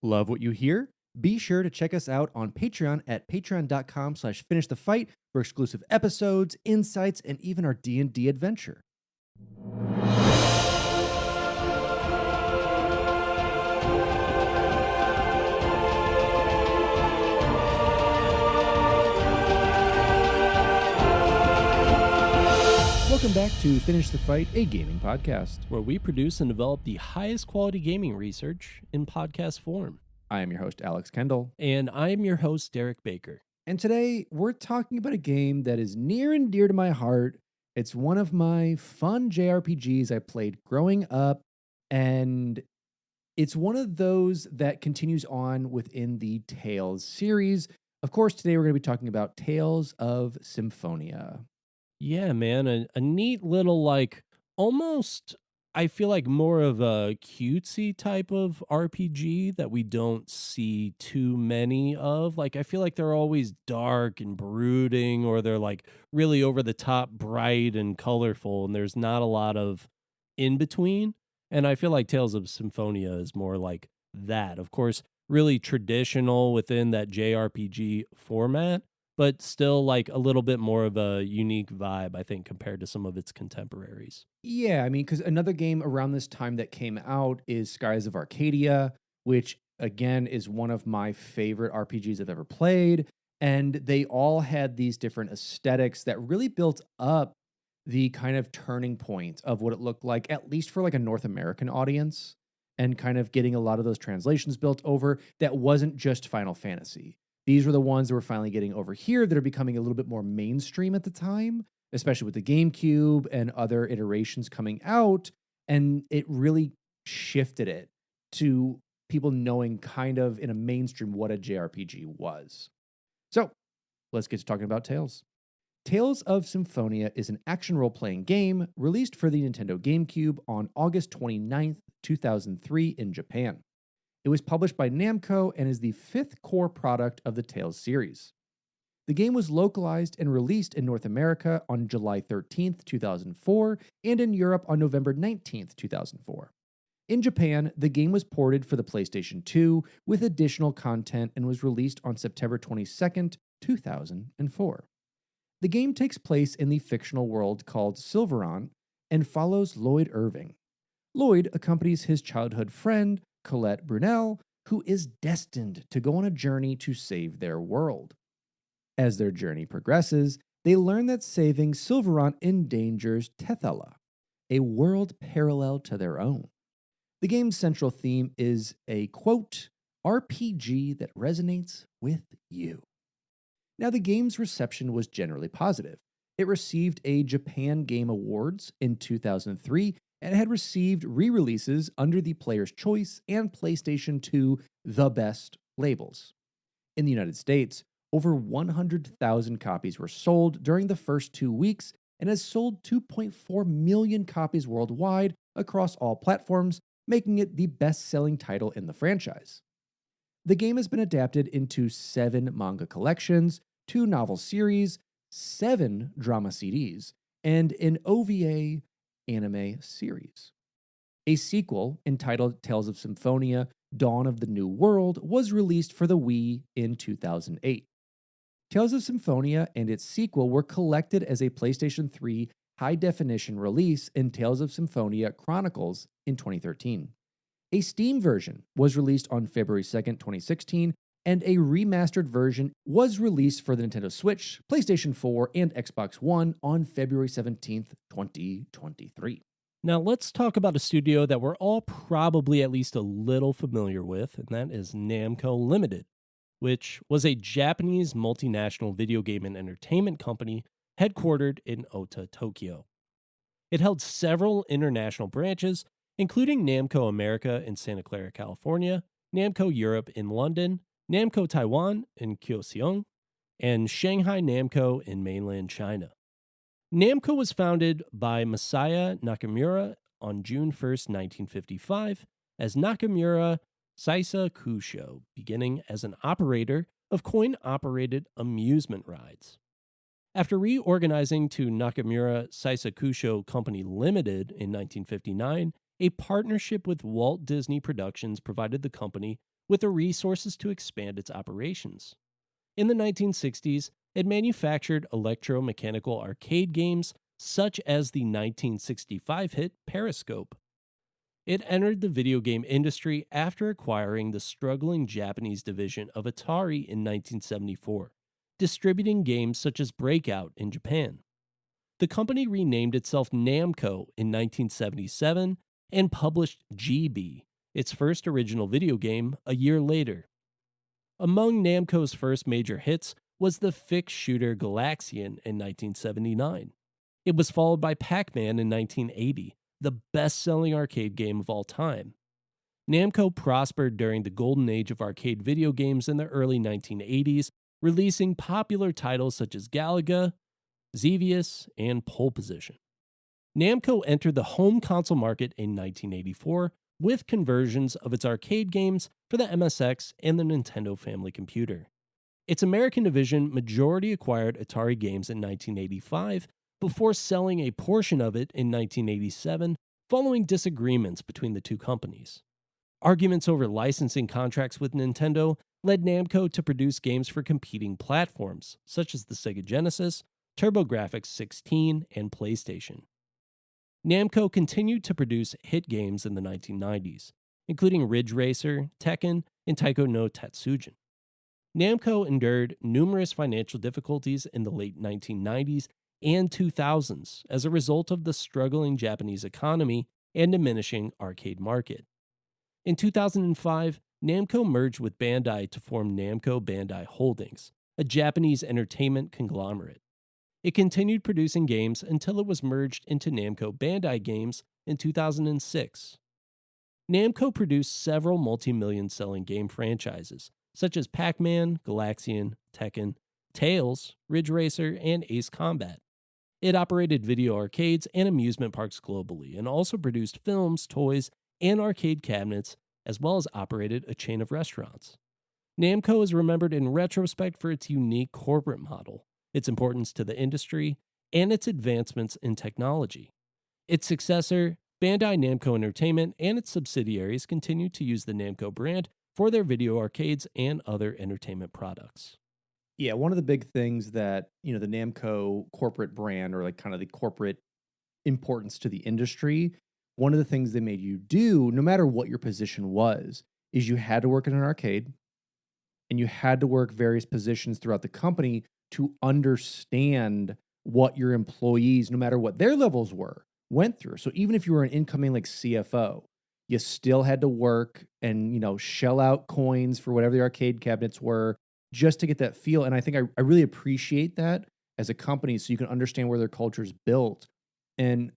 Love what you hear? Be sure to check us out on Patreon at patreon.com/finishthefight for exclusive episodes, insights, and even our D&D adventure. Welcome back to Finish the Fight, a gaming podcast. Where we produce and develop the highest quality gaming research in podcast form. I am your host, Alex Kendall. And I'm your host, Derek Baker. And today we're talking about a game that is near and dear to my heart. It's one of my fun JRPGs I played growing up, and it's one of those that continues on within the Tales series. Of course, today we're going to be talking about Tales of Symphonia. Yeah, man, a neat little, almost, I feel like more of a cutesy type of RPG that we don't see too many of. I feel like they're always dark and brooding, or they're really over the top bright and colorful, and there's not a lot of in between. And I feel like Tales of Symphonia is more like that. Of course, really traditional within that JRPG format, but still a little bit more of a unique vibe, I think, compared to some of its contemporaries. Yeah, I mean, because another game around this time that came out is Skies of Arcadia, which, again, is one of my favorite RPGs I've ever played. And they all had these different aesthetics that really built up the kind of turning point of what it looked like, at least for a North American audience, and kind of getting a lot of those translations built over that wasn't just Final Fantasy. These were the ones that were finally getting over here that are becoming a little bit more mainstream at the time, especially with the GameCube and other iterations coming out. And it really shifted it to people knowing kind of in a mainstream what a JRPG was. So let's get to talking about Tales. Tales of Symphonia is an action role-playing game released for the Nintendo GameCube on August 29th, 2003 in Japan. It was published by Namco and is the fifth core product of the Tales series. The game was localized and released in North America on July 13th, 2004, and in Europe on November 19th, 2004. In Japan, the game was ported for the PlayStation 2 with additional content and was released on September 22nd, 2004. The game takes place in the fictional world called Silveron and follows Lloyd Irving. Lloyd accompanies his childhood friend, Colette Brunel, who is destined to go on a journey to save their world. As their journey progresses, they learn that saving Silveron endangers Tethella, a world parallel to their own. The game's central theme is a, quote, RPG that resonates with you. Now, the game's reception was generally positive. It received a Japan Game Awards in 2003 and had received re-releases under the Player's Choice and PlayStation 2 The Best labels. In the United States, over 100,000 copies were sold during the first 2 weeks and has sold 2.4 million copies worldwide across all platforms, making it the best-selling title in the franchise. The game has been adapted into 7 manga collections, 2 novel series, 7 drama CDs, and an OVA anime series. A sequel entitled Tales of Symphonia: Dawn of the New World was released for the Wii in 2008. Tales of Symphonia and its sequel were collected as a PlayStation 3 high-definition release in Tales of Symphonia Chronicles in 2013. A Steam version was released on February 2nd, 2016, and a remastered version was released for the Nintendo Switch, PlayStation 4, and Xbox One on February 17th, 2023. Now, let's talk about a studio that we're all probably at least a little familiar with, and that is Namco Limited, which was a Japanese multinational video game and entertainment company headquartered in Ota, Tokyo. It held several international branches, including Namco America in Santa Clara, California, Namco Europe in London, Namco Taiwan in Kaohsiung, and Shanghai Namco in mainland China. Namco was founded by Masaya Nakamura on June 1st, 1955, as Nakamura Saisa Kusho, beginning as an operator of coin-operated amusement rides. After reorganizing to Nakamura Seisakusho Company Limited in 1959, a partnership with Walt Disney Productions provided the company with the resources to expand its operations. In the 1960s, it manufactured electromechanical arcade games such as the 1965 hit Periscope. It entered the video game industry after acquiring the struggling Japanese division of Atari in 1974, distributing games such as Breakout in Japan. The company renamed itself Namco in 1977 and published GB, its first original video game, a year later. Among Namco's first major hits was the fixed shooter Galaxian in 1979. It was followed by Pac-Man in 1980, the best-selling arcade game of all time. Namco prospered during the golden age of arcade video games in the early 1980s, releasing popular titles such as Galaga, Xevious, and Pole Position. Namco entered the home console market in 1984 with conversions of its arcade games for the MSX and the Nintendo Family Computer. Its American division majority acquired Atari games in 1985 before selling a portion of it in 1987 following disagreements between the two companies. Arguments over licensing contracts with Nintendo led Namco to produce games for competing platforms, such as the Sega Genesis, TurboGrafx 16, and PlayStation. Namco continued to produce hit games in the 1990s, including Ridge Racer, Tekken, and Taiko no Tatsujin. Namco endured numerous financial difficulties in the late 1990s and 2000s as a result of the struggling Japanese economy and diminishing arcade market. In 2005, Namco merged with Bandai to form Namco Bandai Holdings, a Japanese entertainment conglomerate. It continued producing games until it was merged into Namco Bandai Games in 2006. Namco produced several multi-million selling game franchises, such as Pac-Man, Galaxian, Tekken, Tales, Ridge Racer, and Ace Combat. It operated video arcades and amusement parks globally, and also produced films, toys, and arcade cabinets, as well as operated a chain of restaurants. Namco is remembered in retrospect for its unique corporate model, its importance to the industry, and its advancements in technology. Its successor, Bandai Namco Entertainment, and its subsidiaries continue to use the Namco brand for their video arcades and other entertainment products. Yeah, one of the big things that, the Namco corporate brand, or like kind of the corporate importance to the industry, one of the things they made you do, no matter what your position was, is you had to work in an arcade and you had to work various positions throughout the company to understand what your employees, no matter what their levels were, went through. So even if you were an incoming like CFO, you still had to work and, shell out coins for whatever the arcade cabinets were just to get that feel. And I think I really appreciate that as a company, so you can understand where their culture is built and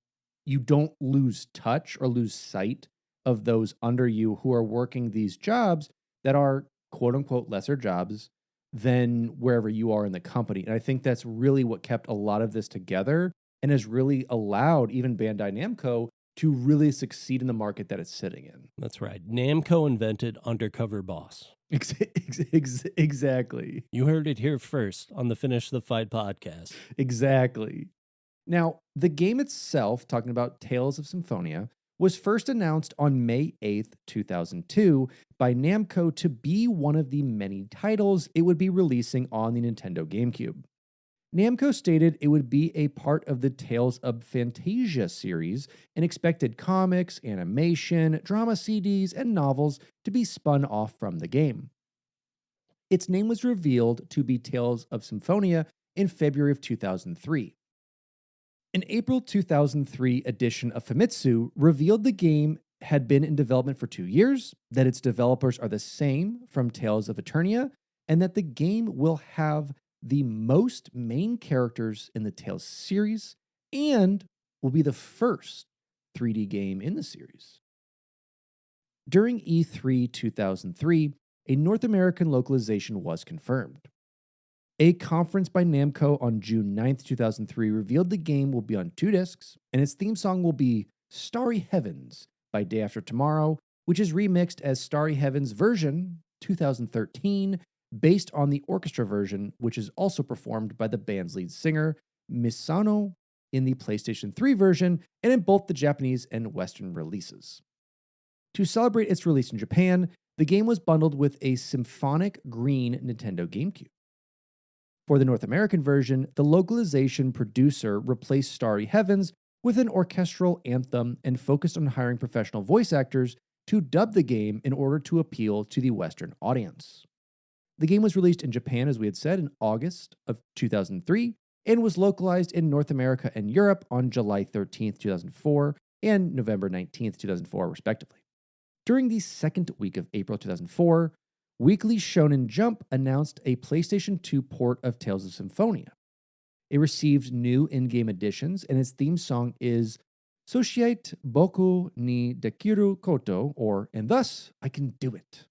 you don't lose touch or lose sight of those under you who are working these jobs that are quote unquote lesser jobs than wherever you are in the company. And I think that's really what kept a lot of this together and has really allowed even Bandai Namco to really succeed in the market that it's sitting in. That's right. Namco invented Undercover Boss. Exactly. You heard it here first on the Finish the Fight podcast. Exactly. Now, the game itself, talking about Tales of Symphonia, was first announced on May 8th, 2002 by Namco to be one of the many titles it would be releasing on the Nintendo GameCube. Namco stated it would be a part of the Tales of Fantasia series and expected comics, animation, drama CDs, and novels to be spun off from the game. Its name was revealed to be Tales of Symphonia in February of 2003. An April 2003 edition of Famitsu revealed the game had been in development for 2 years, that its developers are the same from Tales of Eternia, and that the game will have the most main characters in the Tales series and will be the first 3D game in the series. During E3 2003, a North American localization was confirmed. A conference by Namco on June 9th, 2003 revealed the game will be on 2 discs, and its theme song will be Starry Heavens by Day After Tomorrow, which is remixed as Starry Heavens version 2013, based on the orchestra version, which is also performed by the band's lead singer, Misano, in the PlayStation 3 version and in both the Japanese and Western releases. To celebrate its release in Japan, The game was bundled with a symphonic green Nintendo GameCube. For the North American version, the localization producer replaced Starry Heavens with an orchestral anthem and focused on hiring professional voice actors to dub the game in order to appeal to the Western audience. The game was released in Japan, as we had said, in August of 2003 and was localized in North America and Europe on July 13th, 2004 and November 19th, 2004, respectively. During the second week of April 2004, Weekly Shonen Jump announced a PlayStation 2 port of Tales of Symphonia. It received new in-game additions, and its theme song is Soshiite Boku ni Dekiru Koto, or And Thus I Can Do It,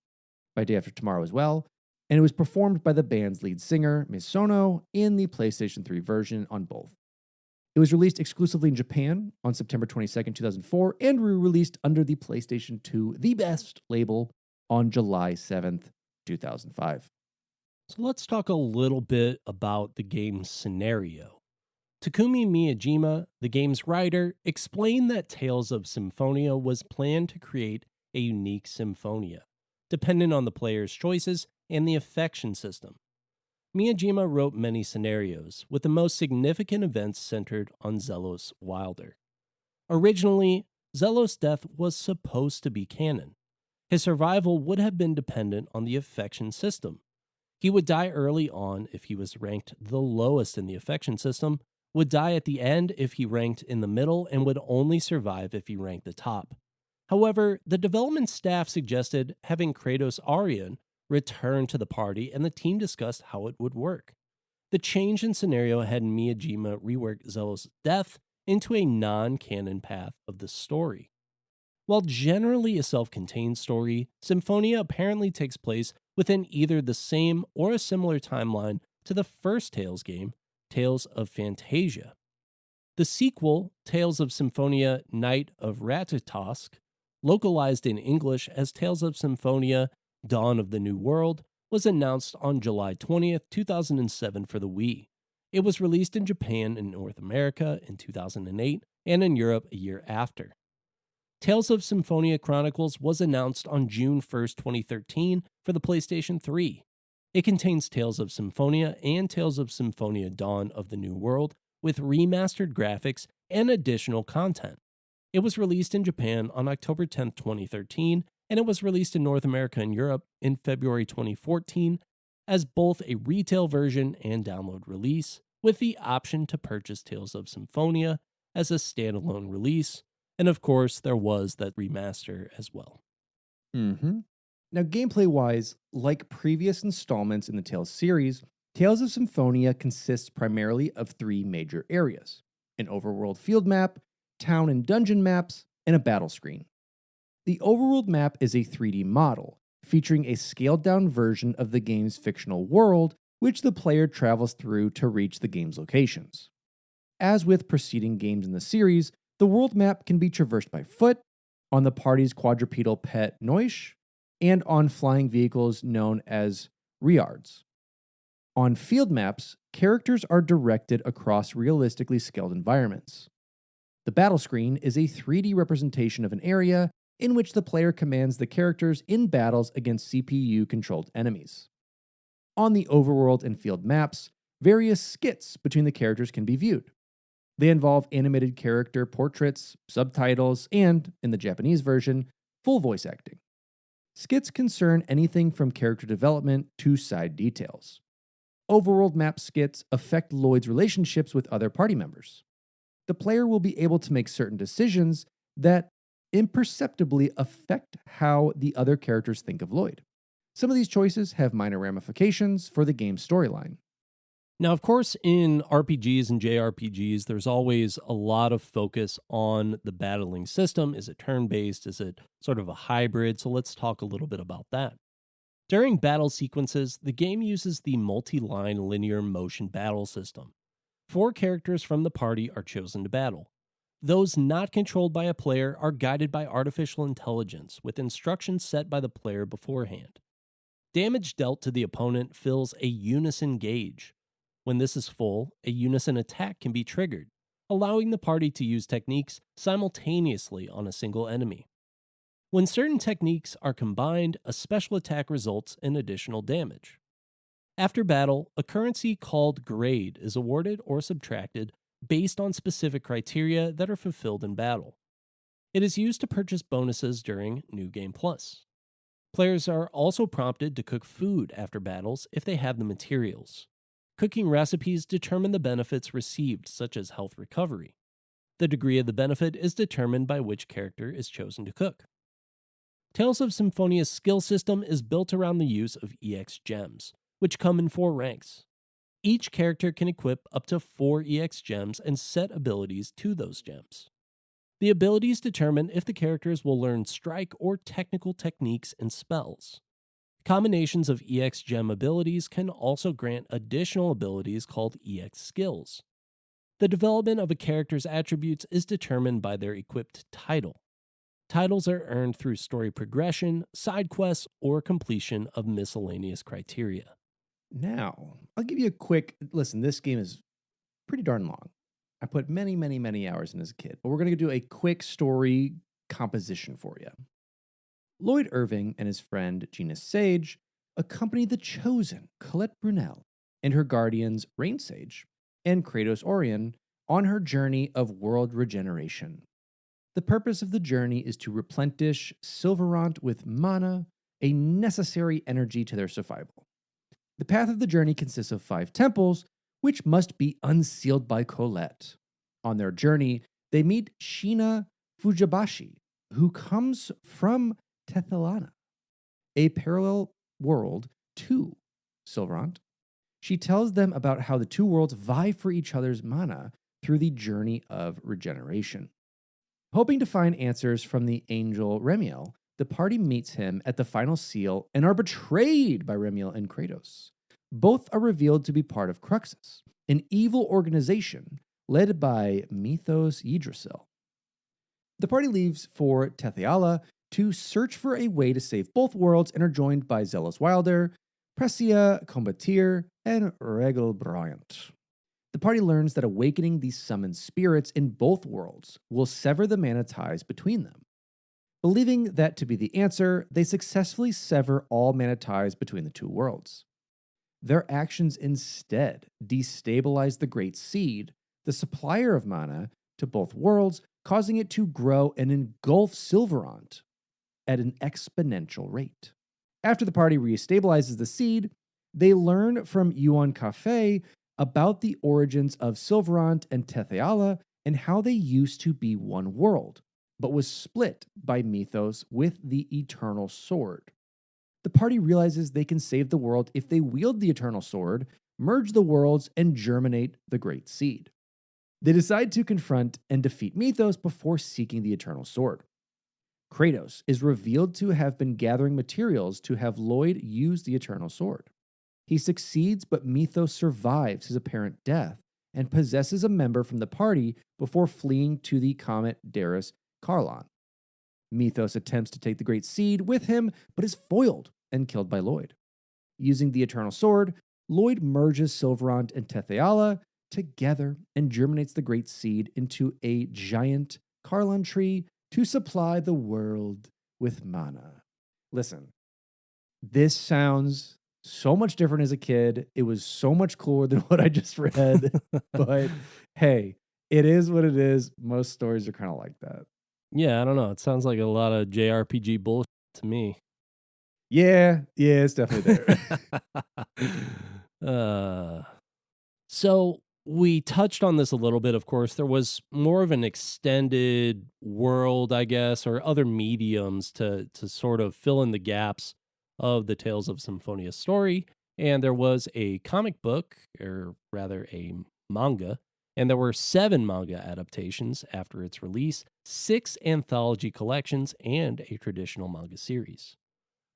by Day After Tomorrow as well, and it was performed by the band's lead singer, Misono, in the PlayStation 3 version on both. It was released exclusively in Japan on September 22nd, 2004, and re-released under the PlayStation 2 The Best label on July 7th, 2005. So let's talk a little bit about the game's scenario. Takumi Miyajima, the game's writer, explained that Tales of Symphonia was planned to create a unique symphonia, dependent on the player's choices and the affection system. Miyajima wrote many scenarios, with the most significant events centered on Zelos Wilder. Originally, Zelos' death was supposed to be canon. His survival would have been dependent on the affection system. He would die early on if he was ranked the lowest in the affection system, would die at the end if he ranked in the middle, and would only survive if he ranked the top. However, the development staff suggested having Kratos Arion return to the party, and the team discussed how it would work. The change in scenario had Miyajima rework Zelos' death into a non-canon path of the story. While generally a self-contained story, Symphonia apparently takes place within either the same or a similar timeline to the first Tales game, Tales of Fantasia. The sequel, Tales of Symphonia Night of Ratatosk, localized in English as Tales of Symphonia Dawn of the New World, was announced on July 20th, 2007 for the Wii. It was released in Japan and North America in 2008 and in Europe a year after. Tales of Symphonia Chronicles was announced on June 1st, 2013 for the PlayStation 3. It contains Tales of Symphonia and Tales of Symphonia Dawn of the New World with remastered graphics and additional content. It was released in Japan on October 10th, 2013, and it was released in North America and Europe in February 2014 as both a retail version and download release, with the option to purchase Tales of Symphonia as a standalone release. And of course, there was that remaster as well. Now, gameplay-wise, like previous installments in the Tales series, Tales of Symphonia consists primarily of three major areas: an overworld field map, town and dungeon maps, and a battle screen. The overworld map is a 3D model, featuring a scaled-down version of the game's fictional world, which the player travels through to reach the game's locations. As with preceding games in the series, the world map can be traversed by foot, on the party's quadrupedal pet Noish, and on flying vehicles known as Riards. On field maps, characters are directed across realistically scaled environments. The battle screen is a 3D representation of an area in which the player commands the characters in battles against CPU-controlled enemies. On the overworld and field maps, various skits between the characters can be viewed. They involve animated character portraits, subtitles, and, in the Japanese version, full voice acting. Skits concern anything from character development to side details. Overworld map skits affect Lloyd's relationships with other party members. The player will be able to make certain decisions that imperceptibly affect how the other characters think of Lloyd. Some of these choices have minor ramifications for the game's storyline. Now, of course, in RPGs and JRPGs, there's always a lot of focus on the battling system. Is it turn-based? Is it sort of a hybrid? So let's talk a little bit about that. During battle sequences, the game uses the multi-line linear motion battle system. 4 characters from the party are chosen to battle. Those not controlled by a player are guided by artificial intelligence, with instructions set by the player beforehand. Damage dealt to the opponent fills a unison gauge. When this is full, a unison attack can be triggered, allowing the party to use techniques simultaneously on a single enemy. When certain techniques are combined, a special attack results in additional damage. After battle, a currency called grade is awarded or subtracted based on specific criteria that are fulfilled in battle. It is used to purchase bonuses during New Game Plus. Players are also prompted to cook food after battles if they have the materials. Cooking recipes determine the benefits received, such as health recovery. The degree of the benefit is determined by which character is chosen to cook. Tales of Symphonia's skill system is built around the use of EX gems, which come in 4 ranks. Each character can equip up to 4 EX gems and set abilities to those gems. The abilities determine if the characters will learn strike or technical techniques and spells. Combinations of EX gem abilities can also grant additional abilities called EX skills. The development of a character's attributes is determined by their equipped title. Titles are earned through story progression, side quests, or completion of miscellaneous criteria. Now, I'll give you a quick listen. This game is pretty darn long. I put many, many, many hours in as a kid, but we're going to do a quick story composition for you. Lloyd Irving and his friend Gina Sage accompany the Chosen, Colette Brunel, and her guardians Rain Sage and Kratos Orion on her journey of world regeneration. The purpose of the journey is to replenish Silverant with mana, a necessary energy to their survival. The path of the journey consists of 5 temples, which must be unsealed by Colette. On their journey, they meet Shina Fujibashi, who comes from Tethelana, a parallel world to Silverant. She tells them about how the 2 worlds vie for each other's mana through the journey of regeneration. Hoping to find answers from the angel Remiel, the party meets him at the final seal and are betrayed by Remiel and Kratos. Both are revealed to be part of Cruxus, an evil organization led by Mythos Yggdrasil. The party leaves for Tetheala to search for a way to save both worlds and are joined by Zelos Wilder, Precia Combatir, and Regel Bryant. The party learns that awakening these summoned spirits in both worlds will sever the mana ties between them. Believing that to be the answer, they successfully sever all mana ties between the 2 worlds. Their actions instead destabilize the Great Seed, the supplier of mana to both worlds, causing it to grow and engulf Silverant at an exponential rate. After the party restabilizes the seed, they learn from Yuan Cafe about the origins of Silverant and Tetheala and how they used to be one world, but was split by Mythos with the Eternal Sword. The party realizes they can save the world if they wield the Eternal Sword, merge the worlds, and germinate the Great Seed. They decide to confront and defeat Mythos before seeking the Eternal Sword. Kratos is revealed to have been gathering materials to have Lloyd use the Eternal Sword. He succeeds, but Mythos survives his apparent death and possesses a member from the party before fleeing to the comet Darius Karlon. Mythos attempts to take the Great Seed with him, but is foiled and killed by Lloyd. Using the Eternal Sword, Lloyd merges Silverant and Tetheala together and germinates the Great Seed into a giant Karlon tree to supply the world with mana. Listen, this sounds so much different as a kid. It was so much cooler than what I just read. But hey, it is what it is. Most stories are kind of like that. Yeah, I don't know. It sounds like a lot of JRPG bullshit to me. Yeah, it's definitely there. So we touched on this a little bit, of course. There was more of an extended world, I guess, or other mediums to sort of fill in the gaps of the Tales of Symphonia story. And there was a comic book, or rather a manga, and there were 7 manga adaptations after its release, 6 anthology collections, and a traditional manga series.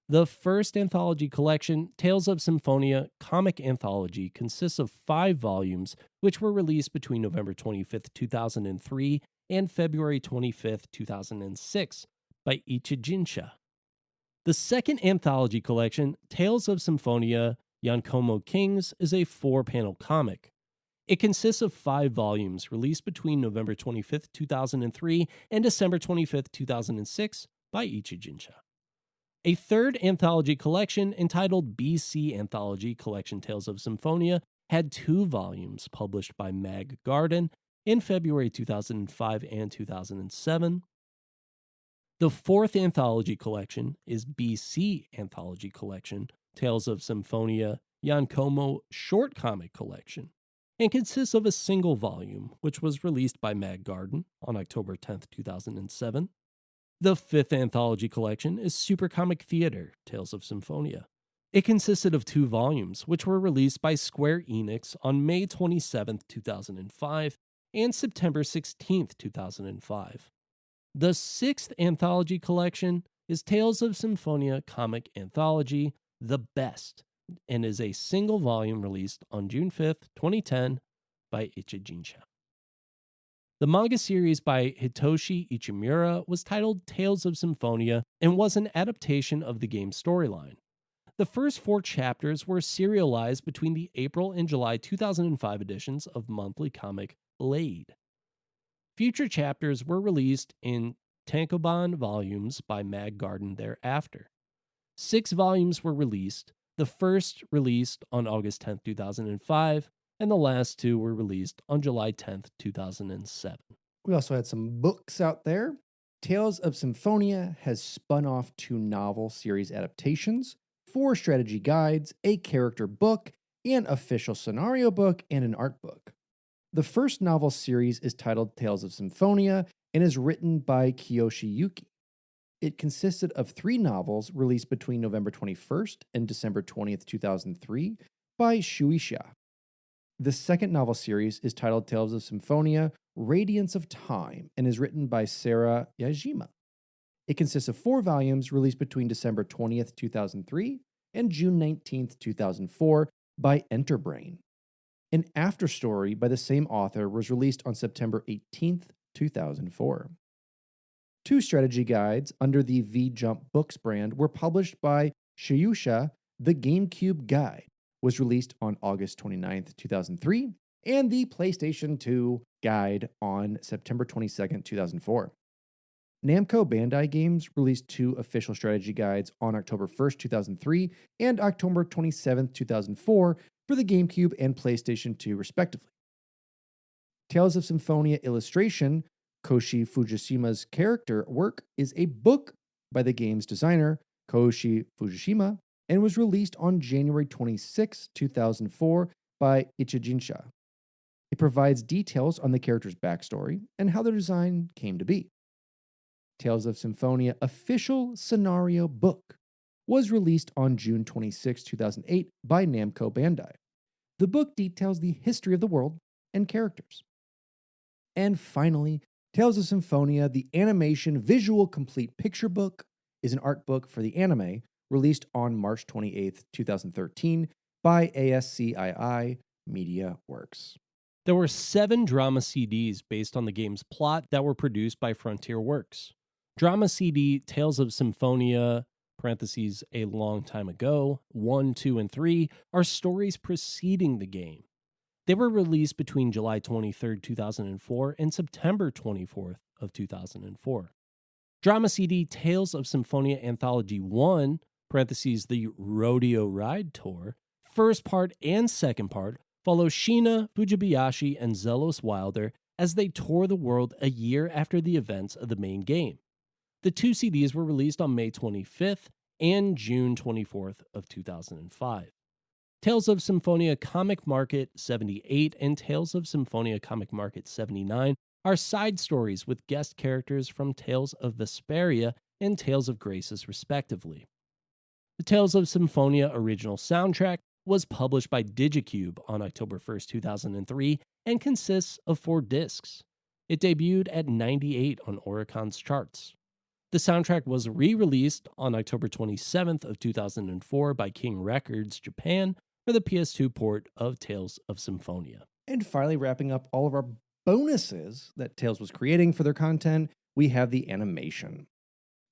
The first anthology collection, Tales of Symphonia Comic Anthology, consists of 5 volumes, which were released between November 25th, 2003 and February 25th, 2006 by Ichijinsha. The second anthology collection, Tales of Symphonia Yankomo Kings, is a 4-panel comic. It consists of 5 volumes released between November 25th, 2003 and December 25th, 2006 by Ichijinsha. A third anthology collection entitled BC Anthology Collection Tales of Symphonia had 2 volumes published by Mag Garden in February 2005 and 2007. The fourth anthology collection is BC Anthology Collection Tales of Symphonia Yankomo Short Comic Collection and consists of a single volume, which was released by Mag Garden on October 10th, 2007. The fifth anthology collection is Super Comic Theater Tales of Symphonia. It consisted of 2 volumes, which were released by Square Enix on May 27th, 2005 and September 16th, 2005. The sixth anthology collection is Tales of Symphonia Comic Anthology, The Best, and is a single volume released on June 5th, 2010 by Ichijinsha. The manga series by Hitoshi Ichimura was titled Tales of Symphonia and was an adaptation of the game's storyline. The first 4 chapters were serialized between the April and July 2005 editions of monthly comic Blade. Future chapters were released in Tankobon volumes by Mag Garden thereafter. 6 volumes were released, the first released on August 10th, 2005, and the last 2 were released on July 10th, 2007. We also had some books out there. Tales of Symphonia has spun off 2 novel series adaptations, 4 strategy guides, a character book, an official scenario book, and an art book. The first novel series is titled Tales of Symphonia and is written by Kiyoshi Yuki. It consisted of 3 novels released between November 21st and December 20th, 2003 by Shueisha. The second novel series is titled Tales of Symphonia Radiance of Time and is written by Sarah Yajima. It consists of 4 volumes released between December 20th, 2003 and June 19th, 2004 by Enterbrain. An afterstory by the same author was released on September 18th, 2004. 2 strategy guides under the V-Jump Books brand were published by Shueisha. The GameCube Guide was released on August 29th, 2003, and the PlayStation 2 Guide on September 22nd, 2004. Namco Bandai Games released 2 official strategy guides on October 1st, 2003 and October 27th, 2004 for the GameCube and PlayStation 2 respectively. Tales of Symphonia illustration, Koshi Fujishima's character work, is a book by the game's designer, Koshi Fujishima, and was released on January 26, 2004 by Ichijinsha. It provides details on the character's backstory and how their design came to be. Tales of Symphonia official scenario book was released on June 26, 2008 by Namco Bandai. The book details the history of the world and characters. And finally, Tales of Symphonia, the animation visual complete picture book, is an art book for the anime released on March 28, 2013 by ASCII Media Works. There were 7 drama CDs based on the game's plot that were produced by Frontier Works. Drama CD Tales of Symphonia, parentheses, a long time ago, 1, 2, and 3, are stories preceding the game. They were released between July 23, 2004 and September 24th of 2004. Drama CD Tales of Symphonia Anthology 1, parentheses, the Rodeo Ride Tour, first part and second part follow Shina, Fujibayashi, and Zelos Wilder as they tour the world a year after the events of the main game. The 2 CDs were released on May 25th and June 24th of 2005. Tales of Symphonia Comic Market 78 and Tales of Symphonia Comic Market 79 are side stories with guest characters from Tales of Vesperia and Tales of Graces respectively. The Tales of Symphonia original soundtrack was published by Digicube on October 1st, 2003 and consists of 4 discs. It debuted at 98 on Oricon's charts. The soundtrack was re-released on October 27th of 2004 by King Records Japan for the PS2 port of Tales of Symphonia. And finally, wrapping up all of our bonuses that Tales was creating for their content, we have the animation.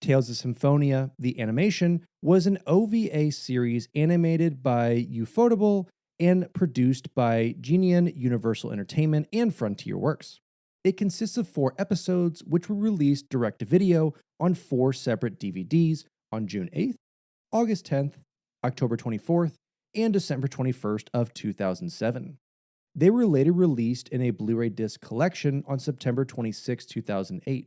Tales of Symphonia, the animation, was an OVA series animated by Ufotable and produced by Genion Universal Entertainment and Frontier Works. It consists of 4 episodes, which were released direct to video on 4 separate DVDs on June 8th, August 10th, October 24th, and December 21st of 2007. They were later released in a Blu-ray disc collection on September 26, 2008.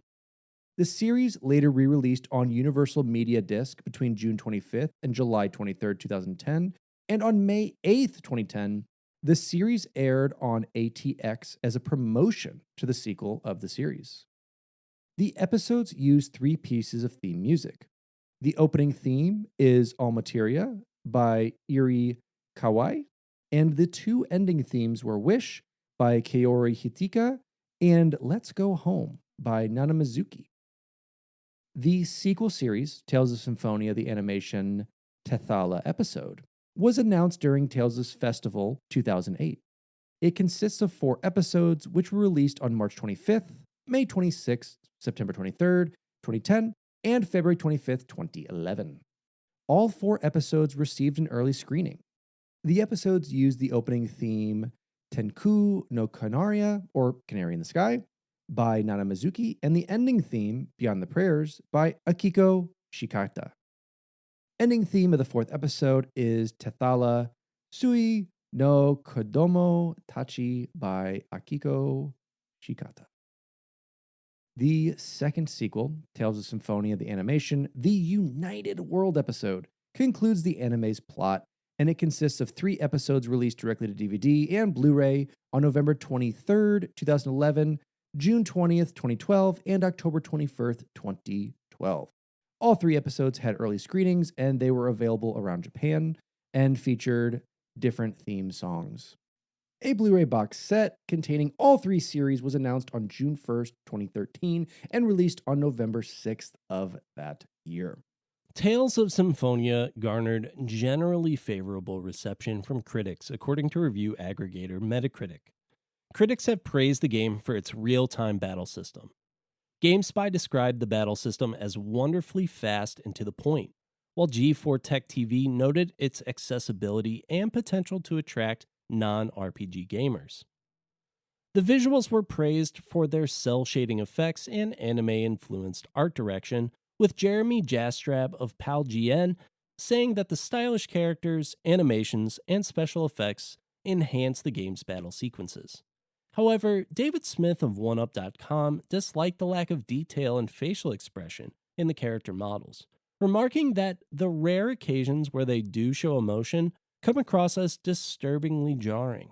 The series later re-released on Universal Media Disc between June 25th and July 23rd, 2010, and on May 8th, 2010, the series aired on ATX as a promotion to the sequel of the series. The episodes use 3 pieces of theme music. The opening theme is All Materia by Iri Kawai, and the 2 ending themes were Wish by Kaori Hitika and Let's Go Home by Nanamizuki. The sequel series, Tales of Symphonia, the animation Tethala episode, was announced during Tales' Festival 2008. It consists of 4 episodes, which were released on March 25th, May 26th, September 23rd, 2010, and February 25th, 2011. All 4 episodes received an early screening. The episodes used the opening theme Tenku no Kanaria, or Canary in the Sky, by Nanamizuki, and the ending theme, Beyond the Prayers, by Akiko Shikata. Ending theme of the 4th episode is Tethala Sui no Kodomo Tachi by Akiko Shikata. The second sequel, Tales of Symphonia, the animation, the United World episode, concludes the anime's plot, and it consists of 3 episodes released directly to DVD and Blu-ray on November 23rd, 2011, June 20th, 2012, and October 21st, 2012. All 3 episodes had early screenings, and they were available around Japan and featured different theme songs. A Blu-ray box set containing all 3 series was announced on June 1st, 2013, and released on November 6th of that year. Tales of Symphonia garnered generally favorable reception from critics, according to review aggregator Metacritic. Critics have praised the game for its real-time battle system. GameSpy described the battle system as wonderfully fast and to the point, while G4 Tech TV noted its accessibility and potential to attract non-RPG gamers. The visuals were praised for their cel-shading effects and anime-influenced art direction, with Jeremy Jastrab of PAL-GN saying that the stylish characters, animations, and special effects enhance the game's battle sequences. However, David Smith of OneUp.com disliked the lack of detail and facial expression in the character models, remarking that the rare occasions where they do show emotion come across as disturbingly jarring.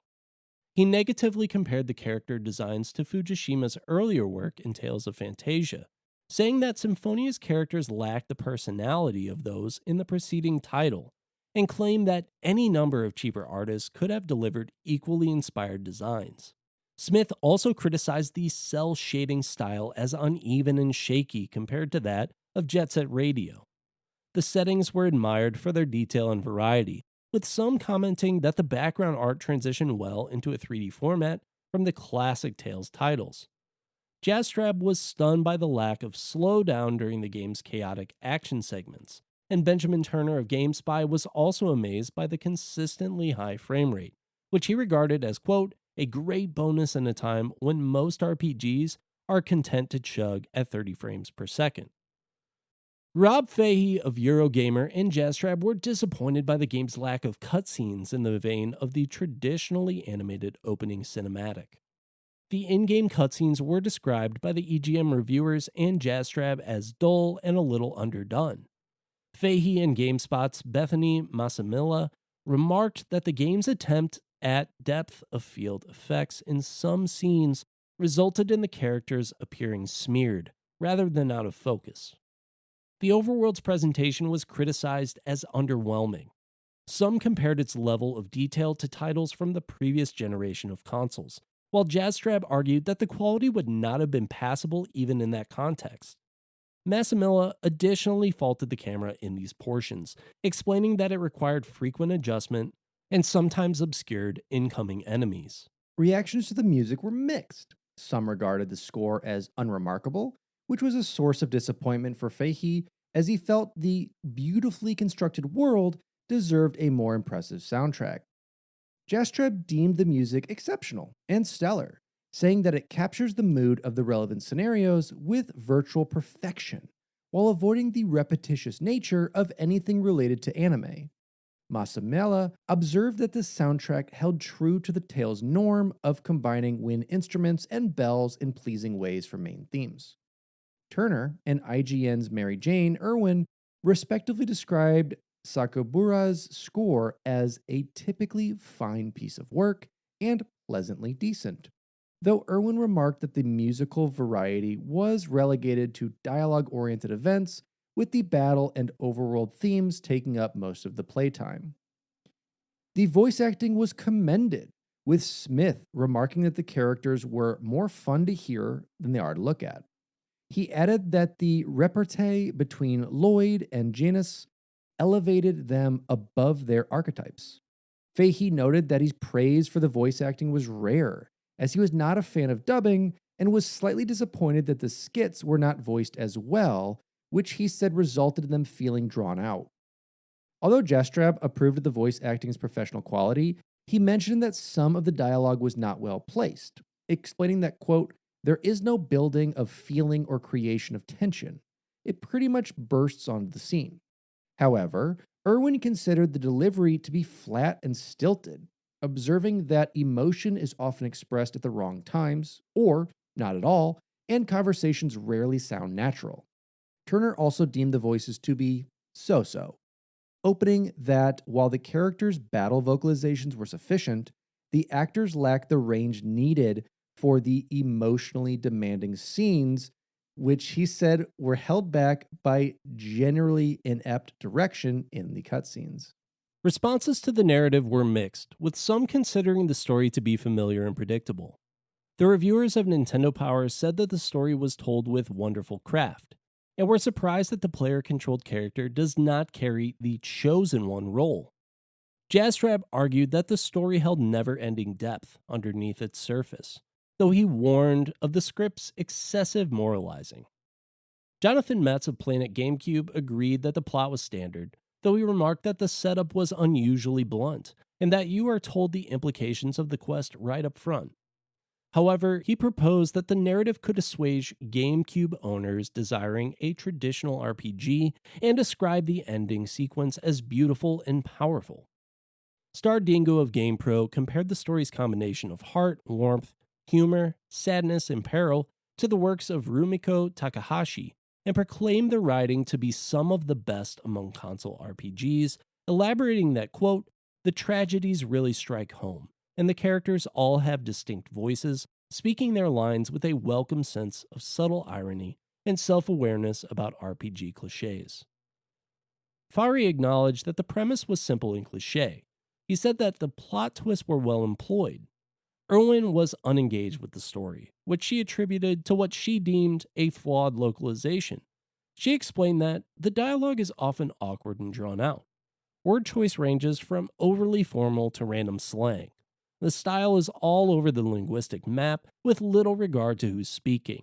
He negatively compared the character designs to Fujishima's earlier work in Tales of Fantasia, saying that Symphonia's characters lacked the personality of those in the preceding title, and claimed that any number of cheaper artists could have delivered equally inspired designs. Smith also criticized the cel shading style as uneven and shaky compared to that of Jet Set Radio. The settings were admired for their detail and variety, with some commenting that the background art transitioned well into a 3D format from the classic Tales titles. Jastrab was stunned by the lack of slowdown during the game's chaotic action segments, and Benjamin Turner of GameSpy was also amazed by the consistently high frame rate, which he regarded as, quote, a great bonus in a time when most RPGs are content to chug at 30 frames per second. Rob Fahey of Eurogamer and Jastrab were disappointed by the game's lack of cutscenes in the vein of the traditionally animated opening cinematic. The in-game cutscenes were described by the EGM reviewers and Jastrab as dull and a little underdone. Fahey and GameSpot's Bethany Massimilla remarked that the game's attempt at depth of field effects in some scenes resulted in the characters appearing smeared rather than out of focus. The overworld's presentation was criticized as underwhelming. Some compared its level of detail to titles from the previous generation of consoles, while Jastrab argued that the quality would not have been passable even in that context. Massimilla additionally faulted the camera in these portions, explaining that it required frequent adjustment and sometimes obscured incoming enemies. Reactions to the music were mixed. Some regarded the score as unremarkable, which was a source of disappointment for Fahey, as he felt the beautifully constructed world deserved a more impressive soundtrack. Jastrab deemed the music exceptional and stellar, saying that it captures the mood of the relevant scenarios with virtual perfection, while avoiding the repetitious nature of anything related to anime. Masamela observed that the soundtrack held true to the tale's norm of combining wind instruments and bells in pleasing ways for main themes. Turner and IGN's Mary Jane Irwin respectively described Sakabura's score as a typically fine piece of work and pleasantly decent, though Irwin remarked that the musical variety was relegated to dialogue oriented events, with the battle and overworld themes taking up most of the playtime. The voice acting was commended, with Smith remarking that the characters were more fun to hear than they are to look at. He added that the repartee between Lloyd and Janice elevated them above their archetypes. Fahey noted that his praise for the voice acting was rare, as he was not a fan of dubbing and was slightly disappointed that the skits were not voiced as well, which he said resulted in them feeling drawn out. Although Jastrab approved of the voice acting's professional quality, he mentioned that some of the dialogue was not well placed, explaining that, quote, there is no building of feeling or creation of tension. It pretty much bursts onto the scene. However, Irwin considered the delivery to be flat and stilted, observing that emotion is often expressed at the wrong times, or not at all, and conversations rarely sound natural. Turner also deemed the voices to be so-so, opening that while the characters' battle vocalizations were sufficient, the actors lacked the range needed for the emotionally demanding scenes, which he said were held back by generally inept direction in the cutscenes. Responses to the narrative were mixed, with some considering the story to be familiar and predictable. The reviewers of Nintendo Power said that the story was told with wonderful craft, and were surprised that the player-controlled character does not carry the chosen one role. Jastrab argued that the story held never-ending depth underneath its surface, though he warned of the script's excessive moralizing. Jonathan Metz of Planet GameCube agreed that the plot was standard, though he remarked that the setup was unusually blunt, and that you are told the implications of the quest right up front. However, he proposed that the narrative could assuage GameCube owners desiring a traditional RPG and describe the ending sequence as beautiful and powerful. Star Dingo of GamePro compared the story's combination of heart, warmth, humor, sadness, and peril to the works of Rumiko Takahashi, and proclaimed the writing to be some of the best among console RPGs, elaborating that, quote, the tragedies really strike home, and the characters all have distinct voices, speaking their lines with a welcome sense of subtle irony and self-awareness about RPG cliches. Fari acknowledged that the premise was simple and cliché. He said that the plot twists were well employed. Irwin was unengaged with the story, which she attributed to what she deemed a flawed localization. She explained that the dialogue is often awkward and drawn out. Word choice ranges from overly formal to random slang. The style is all over the linguistic map with little regard to who's speaking.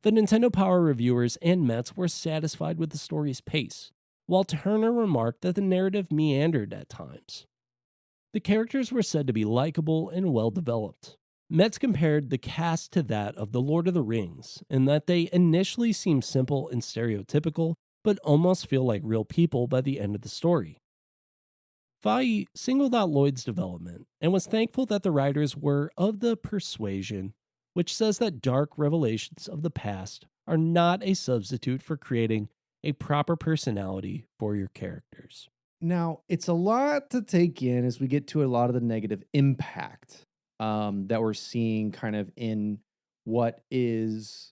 The Nintendo Power reviewers and Metz were satisfied with the story's pace, while Turner remarked that the narrative meandered at times. The characters were said to be likable and well developed. Metz compared the cast to that of The Lord of the Rings, in that they initially seem simple and stereotypical, but almost feel like real people by the end of the story. Fahey singled out Lloyd's development and was thankful that the writers were of the persuasion which says that dark revelations of the past are not a substitute for creating a proper personality for your characters. Now, it's a lot to take in as we get to a lot of the negative impact that we're seeing kind of in what is,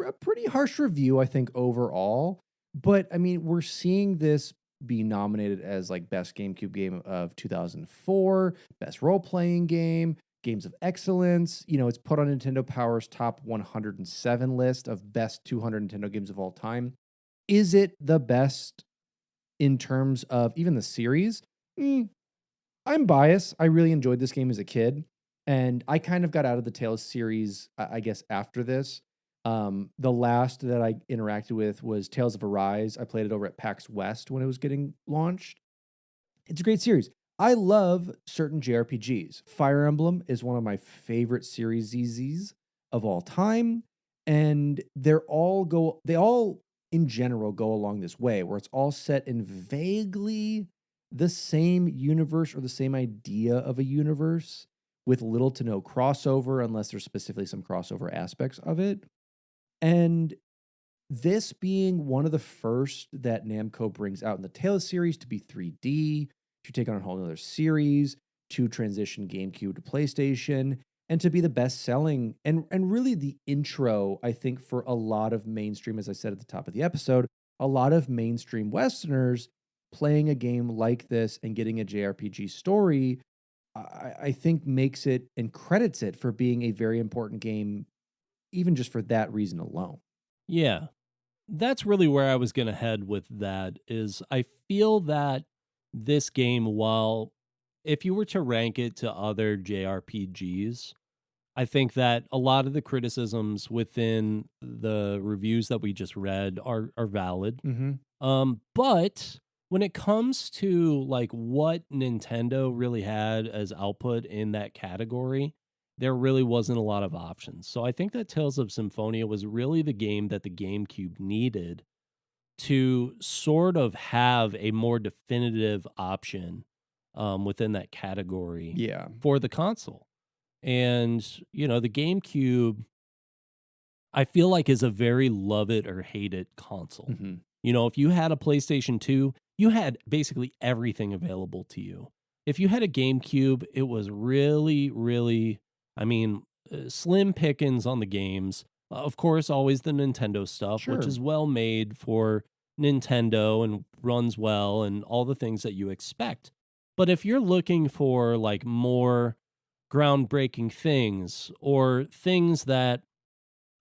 a pretty harsh review, I think, overall. But, I mean, we're seeing this be nominated as like best GameCube game of 2004, best role-playing game, games of excellence. It's put on Nintendo Power's top 107 list of best 200 Nintendo games of all time. Is it the best in terms of even the series? I'm biased. I really enjoyed this game as a kid, and I kind of got out of the Tales series, I guess, after this. The last that I interacted with was Tales of Arise. I played it over at PAX West when it was getting launched. It's a great series. I love certain JRPGs. Fire Emblem is one of my favorite series ZZs of all time, and they all in general go along this way where it's all set in vaguely the same universe or the same idea of a universe with little to no crossover unless there's specifically some crossover aspects of it. And this being one of the first that Namco brings out in the Tales series to be 3D, to take on a whole other series, to transition GameCube to PlayStation, and to be the best selling and really the intro, I think, for a lot of mainstream, as I said at the top of the episode, a lot of mainstream Westerners playing a game like this and getting a JRPG story, I think makes it and credits it for being a very important game, even just for that reason alone. Yeah. That's really where I was going to head with that is I feel that this game, while if you were to rank it to other JRPGs, I think that a lot of the criticisms within the reviews that we just read are valid. Mm-hmm. But when it comes to like what Nintendo really had as output in that category, there really wasn't a lot of options. So I think that Tales of Symphonia was really the game that the GameCube needed to sort of have a more definitive option within that category Yeah. for the console. And, the GameCube, I feel like is a very love it or hate it console. Mm-hmm. If you had a PlayStation 2, you had basically everything available to you. If you had a GameCube, it was really, really, slim pickings on the games. Of course, always the Nintendo stuff, which Sure. is well made for Nintendo and runs well and all the things that you expect. But if you're looking for like more groundbreaking things or things that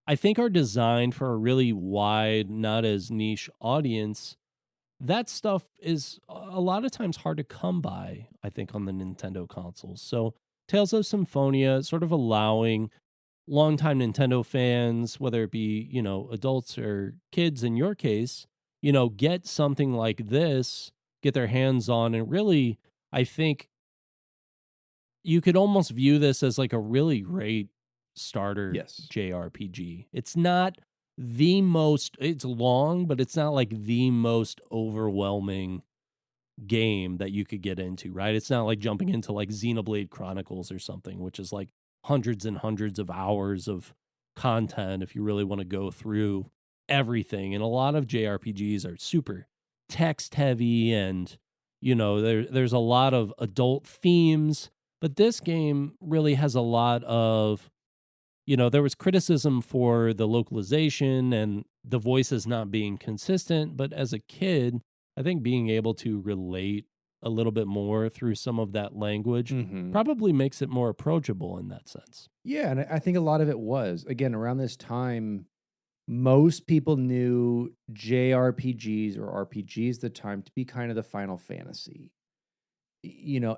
I think are designed for a really wide, not as niche audience, that stuff is a lot of times hard to come by, I think, on the Nintendo consoles. So Tales of Symphonia sort of allowing longtime Nintendo fans, whether it be, adults or kids in your case, get something like this, get their hands on, and really, I think you could almost view this as like a really great starter Yes. JRPG. It's long, but it's not like the most overwhelming game that you could get into, right? It's not like jumping into like Xenoblade Chronicles or something, which is like hundreds and hundreds of hours of content if you really want to go through everything. And a lot of JRPGs are super text heavy and there's a lot of adult themes, but this game really has a lot of there was criticism for the localization and the voices not being consistent, but as a kid, I think being able to relate a little bit more through some of that language Mm-hmm. probably makes it more approachable in that sense. Yeah, and I think a lot of it was, again, around this time, most people knew JRPGs or RPGs at the time to be kind of the Final Fantasy.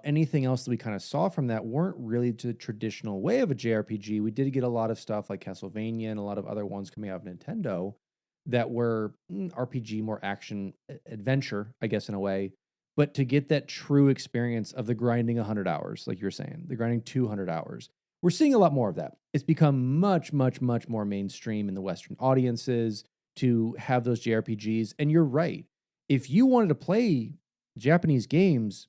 Anything else that we kind of saw from that weren't really the traditional way of a JRPG. We did get a lot of stuff like Castlevania and a lot of other ones coming out of Nintendo that were RPG, more action adventure, I guess, in a way. But to get that true experience of the grinding 100 hours, like you're saying, the grinding 200 hours, we're seeing a lot more of that. It's become much, much, much more mainstream in the Western audiences to have those JRPGs. And you're right. If you wanted to play Japanese games,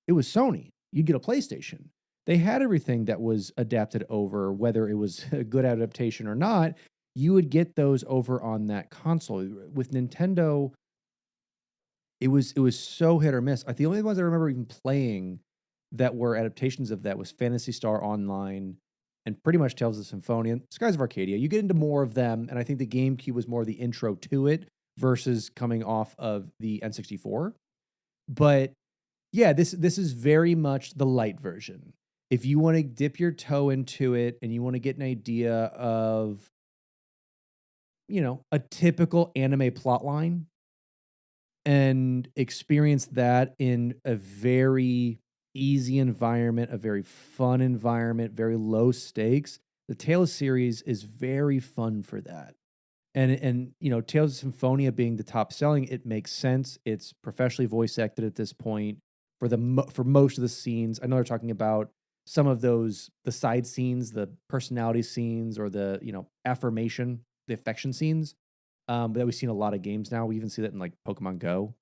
it was Sony. You'd get a PlayStation. They had everything that was adapted over, whether it was a good adaptation or not. You would get those over on that console. With Nintendo, it was so hit or miss. The only ones I remember even playing that were adaptations of that was Phantasy Star Online and pretty much Tales of Symphonia and Skies of Arcadia. You get into more of them, and I think the GameCube was more the intro to it versus coming off of the N64. But yeah, this is very much the light version. If you want to dip your toe into it and you want to get an idea of, a typical anime plotline and experience that in a very easy environment, a very fun environment, very low stakes, the Tales series is very fun for that. And Tales of Symphonia being the top selling, it makes sense. It's professionally voice acted at this point for most of the scenes. I know they're talking about some of those the side scenes, the personality scenes, or the affirmation, the affection scenes. But that we've seen a lot of games now. We even see that in like Pokemon Go,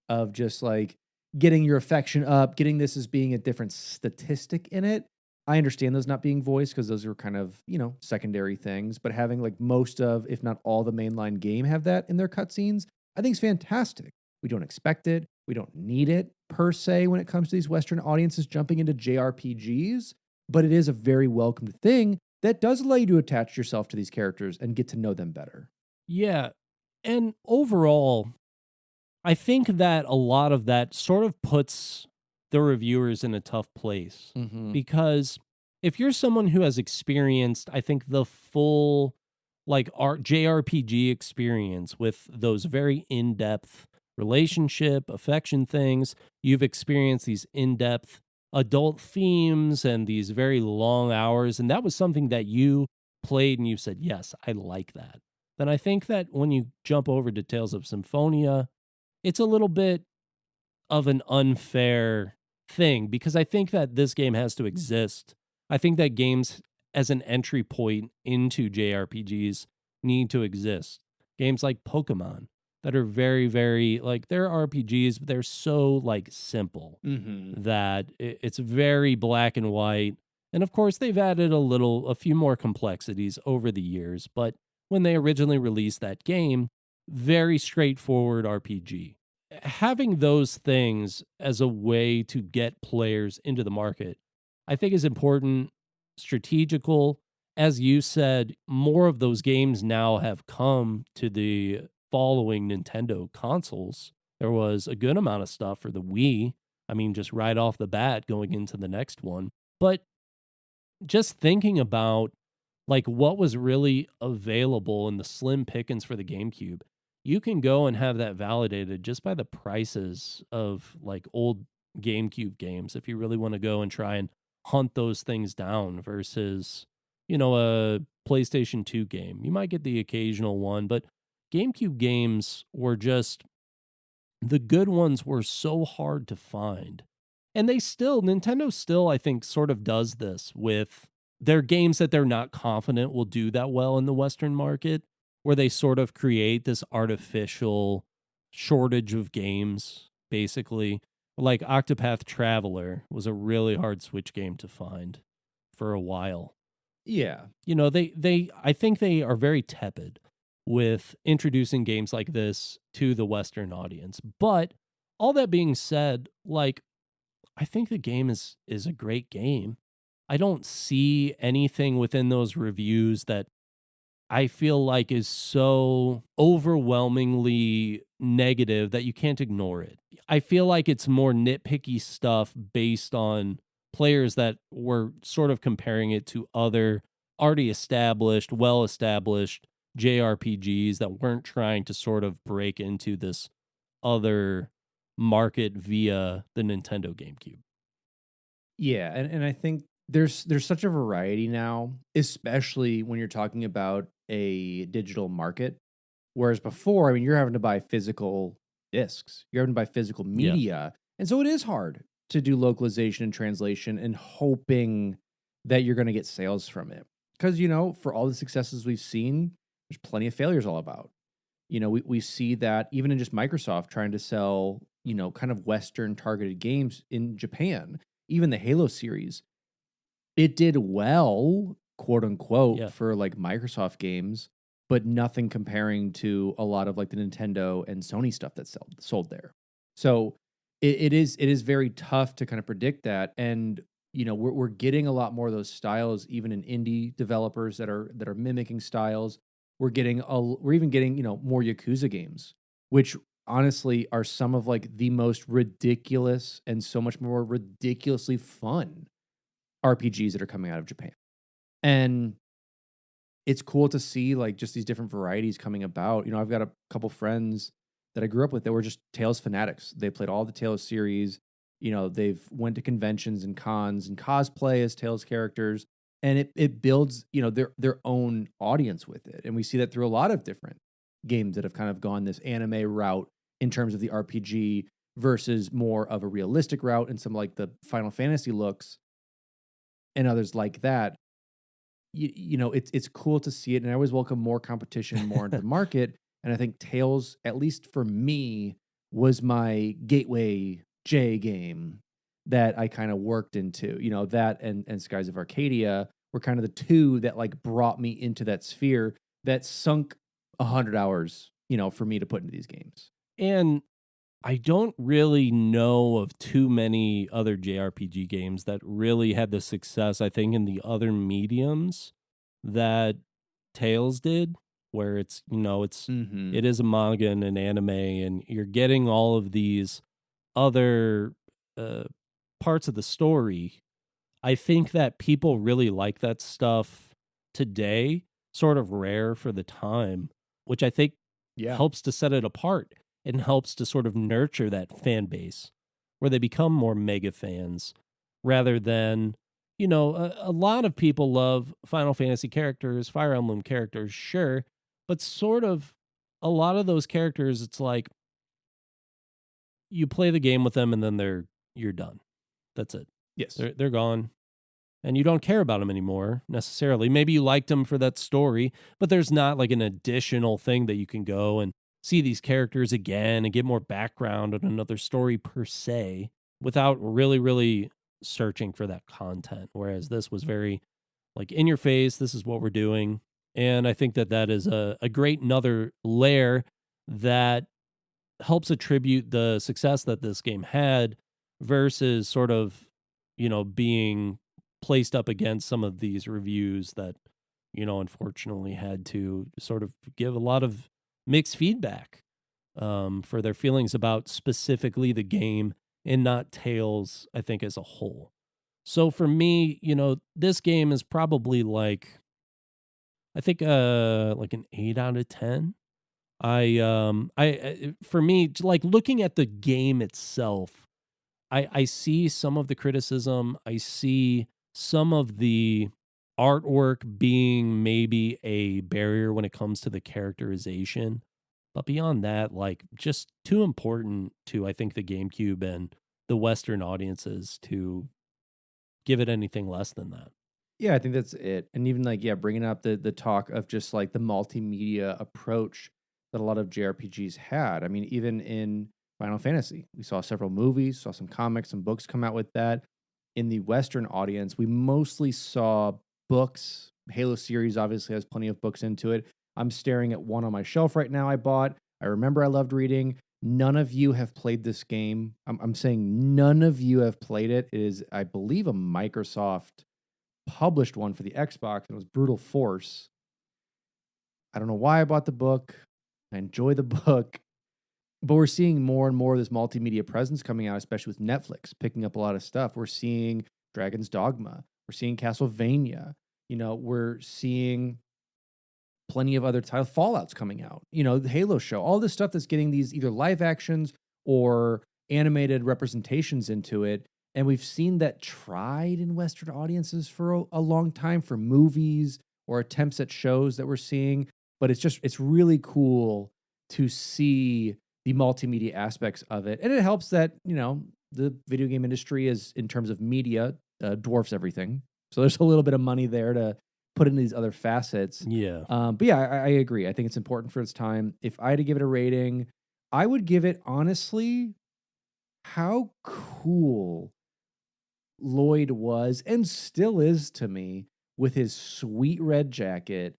of just like getting your affection up, getting this as being a different statistic in it. I understand those not being voiced because those are kind of, secondary things, but having like most of, if not all the mainline game have that in their cutscenes, I think is fantastic. We don't expect it. We don't need it per se when it comes to these Western audiences jumping into JRPGs, but it is a very welcomed thing that does allow you to attach yourself to these characters and get to know them better. Yeah. And overall, I think that a lot of that sort of puts the reviewers in a tough place Mm-hmm. because if you're someone who has experienced, I think, the full like JRPG experience with those very in-depth relationship, affection things, you've experienced these in-depth adult themes and these very long hours, and that was something that you played and you said, "Yes, I like that." Then I think that when you jump over to Tales of Symphonia, it's a little bit of an unfair thing because I think that this game has to exist. I think that games as an entry point into JRPGs need to exist. Games like Pokemon that are very, very like they're RPGs, but they're so like simple Mm-hmm. that it's very black and white. And of course, they've added a few more complexities over the years. But when they originally released that game, very straightforward RPG. Having those things as a way to get players into the market, I think is important, strategical. As you said, more of those games now have come to the following Nintendo consoles. There was a good amount of stuff for the Wii. I mean, just right off the bat going into the next one. But just thinking about like what was really available in the slim pickings for the GameCube, you can go and have that validated just by the prices of like old GameCube games if you really want to go and try and hunt those things down versus, a PlayStation 2 game. You might get the occasional one, but GameCube games were just the good ones were so hard to find. And Nintendo still, I think, sort of does this with their games that they're not confident will do that well in the Western market, where they sort of create this artificial shortage of games, basically. Like Octopath Traveler was a really hard Switch game to find for a while. Yeah. I think they are very tepid with introducing games like this to the Western audience. But all that being said, like I think the game is a great game. I don't see anything within those reviews that I feel like is so overwhelmingly negative that you can't ignore it. I feel like it's more nitpicky stuff based on players that were sort of comparing it to other already established, well established JRPGs that weren't trying to sort of break into this other market via the Nintendo GameCube. Yeah, and I think there's such a variety now, especially when you're talking about a digital market. Whereas before, I mean, you're having to buy physical discs, you're having to buy physical Yeah. media, and so it is hard to do localization and translation and hoping that you're going to get sales from it. Because for all the successes we've seen, there's plenty of failures all about. We see that even in just Microsoft trying to sell, kind of Western targeted games in Japan, even the Halo series, it did well, quote unquote, Yeah. for like Microsoft games, but nothing comparing to a lot of like the Nintendo and Sony stuff that sold there. So it is very tough to kind of predict that. And we're getting a lot more of those styles even in indie developers that are mimicking styles. We're even getting more Yakuza games, which honestly are some of like the most ridiculous and so much more ridiculously fun RPGs that are coming out of Japan. And it's cool to see like just these different varieties coming about. I've got a couple friends that I grew up with that were just Tales fanatics. They played all the Tales series. They've went to conventions and cons and cosplay as Tales characters, and it builds their own audience with it. And we see that through a lot of different games that have kind of gone this anime route in terms of the RPG versus more of a realistic route and some like the Final Fantasy looks and others like that. It's cool to see it, and I always welcome more competition more into the market. And I think Tales, at least for me, was my gateway J game that I kind of worked into. That and Skies of Arcadia were kind of the two that like brought me into that sphere that sunk 100 hours, for me to put into these games. And I don't really know of too many other JRPG games that really had the success, I think, in the other mediums that Tales did, where Mm-hmm. it is a manga and an anime, and you're getting all of these other uh, parts of the story. I think that people really like that stuff today, sort of rare for the time, which I think Yeah. helps to set it apart and helps to sort of nurture that fan base where they become more mega fans rather than, a lot of people love Final Fantasy characters, Fire Emblem characters, sure, but sort of a lot of those characters, it's like you play the game with them and then you're done. That's it. Yes. They're gone and you don't care about them anymore necessarily. Maybe you liked them for that story, but there's not like an additional thing that you can go and see these characters again and get more background on another story per se without really, really searching for that content. Whereas this was very like in your face, this is what we're doing. And I think that that is a great another layer that helps attribute the success that this game had versus sort of, being placed up against some of these reviews that, unfortunately had to sort of give a lot of mixed feedback for their feelings about specifically the game and not Tales, I think, as a whole. So for me, this game is probably like, I think, like an 8 out of 10. For me, like looking at the game itself, I see some of the criticism. I see some of the artwork being maybe a barrier when it comes to the characterization. But beyond that, like just too important to, I think, the GameCube and the Western audiences to give it anything less than that. Yeah, I think that's it. And even like, yeah, bringing up the talk of just like the multimedia approach that a lot of JRPGs had. I mean, even in Final Fantasy, we saw several movies, saw some comics, some books come out with that. In the Western audience, we mostly saw books. Halo series obviously has plenty of books into it. I'm staring at one on my shelf right now I bought. I remember I loved reading. None of you have played this game. I'm saying none of you have played it. It is, I believe, a Microsoft published one for the Xbox, and it was Brutal Force. I don't know why I bought the book. I enjoy the book, but we're seeing more and more of this multimedia presence coming out, especially with Netflix picking up a lot of stuff. We're seeing Dragon's Dogma. We're seeing Castlevania. We're seeing plenty of other titles. Fallout's coming out. The Halo show. All this stuff that's getting these either live actions or animated representations into it. And we've seen that tried in Western audiences for a long time for movies or attempts at shows that we're seeing. But it's really cool to see the multimedia aspects of it. And it helps that, the video game industry is, in terms of media, dwarfs everything. So there's a little bit of money there to put into these other facets. Yeah. But yeah, I agree. I think it's important for its time. If I had to give it a rating, I would give it, honestly, how cool Lloyd was and still is to me with his sweet red jacket,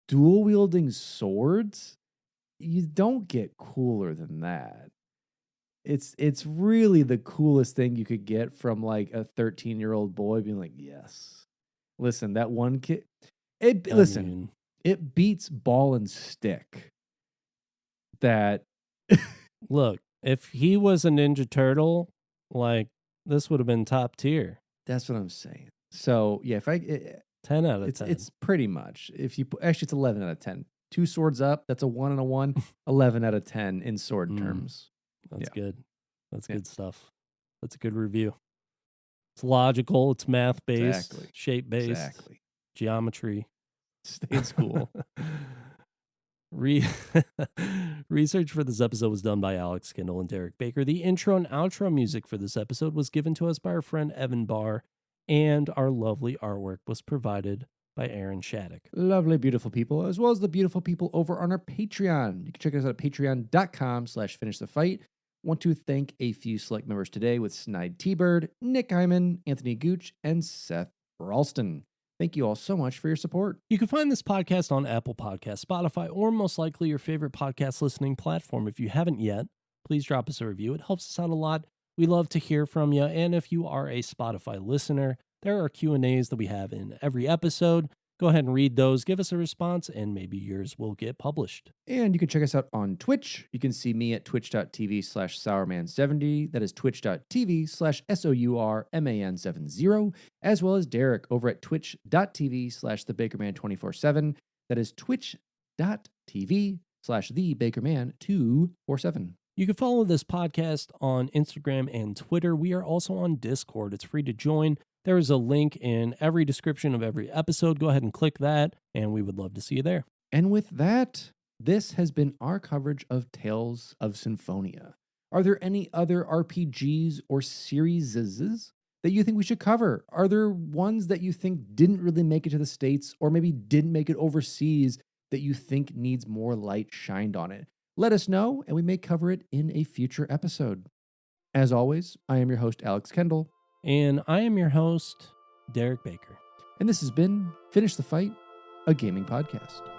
dual wielding swords. You don't get cooler than that. It's really the coolest thing you could get from like a 13-year-old boy being like, yes. Listen, that one kid, listen, mean, it beats ball and stick. That look, if he was a Ninja Turtle, like this would have been top tier. that's what I'm saying. So yeah, if 10 out of 10. it's pretty much, if you actually, it's 11 out of 10. Two swords up, that's a 1 and a 1. 11 out of 10 in sword terms. That's good. That's Yeah. good stuff. That's a good review. It's logical. It's math based, Exactly. shape based, Exactly. geometry. Stay in school. Research for this episode was done by Alex Kendall and Derek Baker. The intro and outro music for this episode was given to us by our friend Evan Barr, and our lovely artwork was provided by Aaron Shattuck. Lovely, beautiful people, as well as the beautiful people over on our Patreon. You can check us out at patreon.com/finishthefight. Want to thank a few select members today with Snide T-Bird, Nick Hyman, Anthony Gooch, and Seth Ralston. Thank you all so much for your support. You can find this podcast on Apple Podcasts, Spotify, or most likely your favorite podcast listening platform. If you haven't yet, please drop us a review. It helps us out a lot. We love to hear from you. And if you are a Spotify listener, there are Q&As that we have in every episode. Go ahead and read those, give us a response, and maybe yours will get published. And you can check us out on Twitch. You can see me at twitch.tv/sourman70. That is twitch.tv/sourman70, as well as Derek over at twitch.tv/thebakerman247. That is twitch.tv/thebakerman247. You can follow this podcast on Instagram and Twitter. We are also on Discord. It's free to join. There is a link in every description of every episode. Go ahead and click that, and we would love to see you there. And with that, this has been our coverage of Tales of Symphonia. Are there any other RPGs or series that you think we should cover? Are there ones that you think didn't really make it to the States or maybe didn't make it overseas that you think needs more light shined on it? Let us know, and we may cover it in a future episode. As always, I am your host, Alex Kendall. And I am your host, Derek Baker. And this has been Finish the Fight, a gaming podcast.